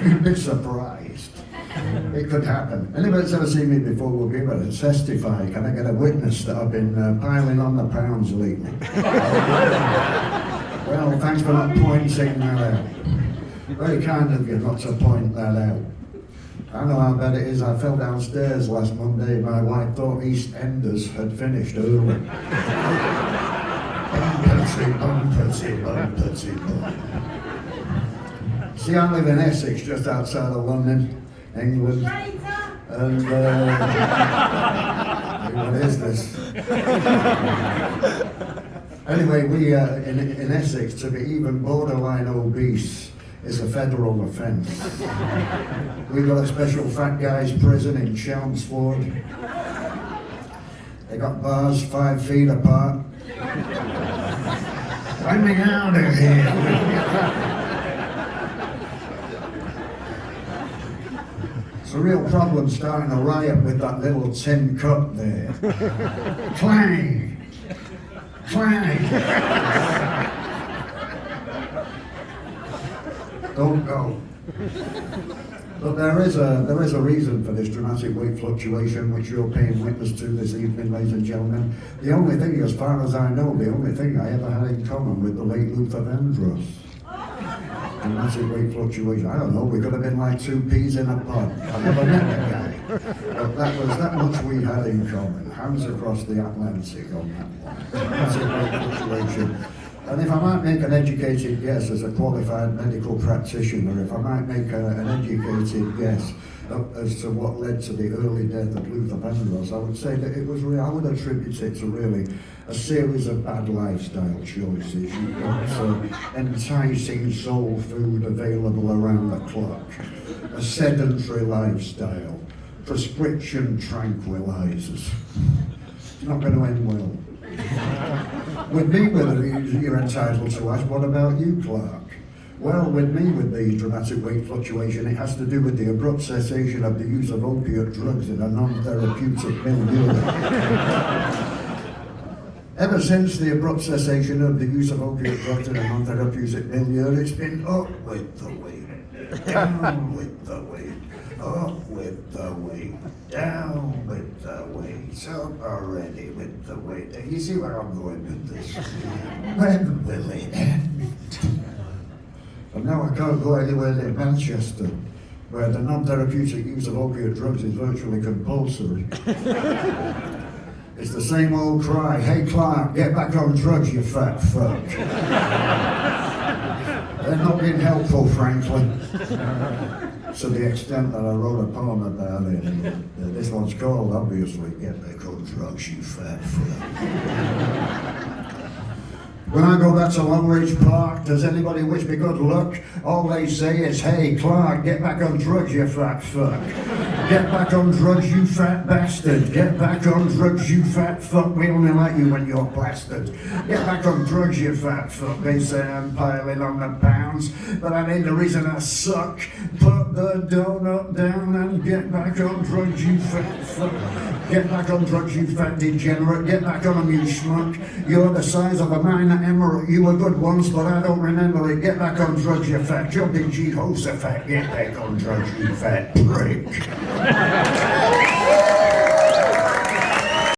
You'd be surprised. It could happen. Anybody that's ever seen me before will be able to testify. Can I get a witness that I've been piling on the pounds lately? Well, thanks for not pointing that out. Very kind of you not to point that out. I know how bad it is. I fell downstairs last Monday. My wife thought EastEnders had finished early. Bumpety. See, I live in Essex, just outside of London, England. And, what is this? Anyway, we, in Essex, to be even borderline obese is a federal offence. We've got a special fat guys prison in Chelmsford. They got bars 5 feet apart. Let me out of here. It's a real problem starting a riot with that little tin cup there. Clang! Clang! Don't go. But there is a reason for this dramatic weight fluctuation, which you're paying witness to this evening, ladies and gentlemen. The only thing, as far as I know, the only thing I ever had in common with the late Luther Vandross. Dramatic weight fluctuation. I don't know, we could have been like 2 peas in a pod. I never met the guy. But that much we had in common. Hands across the Atlantic on that one. Dramatic weight fluctuation. And if I might make an educated guess as a qualified medical practitioner, if I might make an educated guess as to what led to the early death of Luther Vandross, I would say that it was I would attribute it to really a series of bad lifestyle choices. You've got enticing soul food available around the clock, a sedentary lifestyle, prescription tranquilizers. It's not going to end well. With me, you're entitled to ask, what about you, Clarke? Well, with me, with the dramatic weight fluctuation, it has to do with the abrupt cessation of the use of opiate drugs in a non-therapeutic milieu. Ever since the abrupt cessation of the use of opiate drugs in a non-therapeutic milieu, it's been up with the weight, down with the weight, up with the weight, down with the weight, up already with the weight. You see where I'm going with this? When will it end? And now I can't go anywhere near Manchester, where the non-therapeutic use of opiate drugs is virtually compulsory. It's the same old cry, hey Clarke, get back on drugs, you fat fuck. They're not being helpful, frankly. To the extent that I wrote a poem about it. This one's called, obviously, Get Back on Drugs, You Fat Fuck. When I go back to Longreach Park, does anybody wish me good luck? All they say is, hey Clarke, get back on drugs, you fat fuck. Get back on drugs, you fat bastard. Get back on drugs, you fat fuck. We only like you when you're blasted. Get back on drugs, you fat fuck. They say I'm piling on the pounds, but I ain't the reason I suck. Put the donut down and get back on drugs, you fat fuck. Get back on drugs, you fat degenerate. Get back on them, you schmuck. You're the size of a minor emerald. You were good once, but I don't remember it. Get back on drugs, you fat jumping Jehovah's fat. Get back on drugs, you fat prick.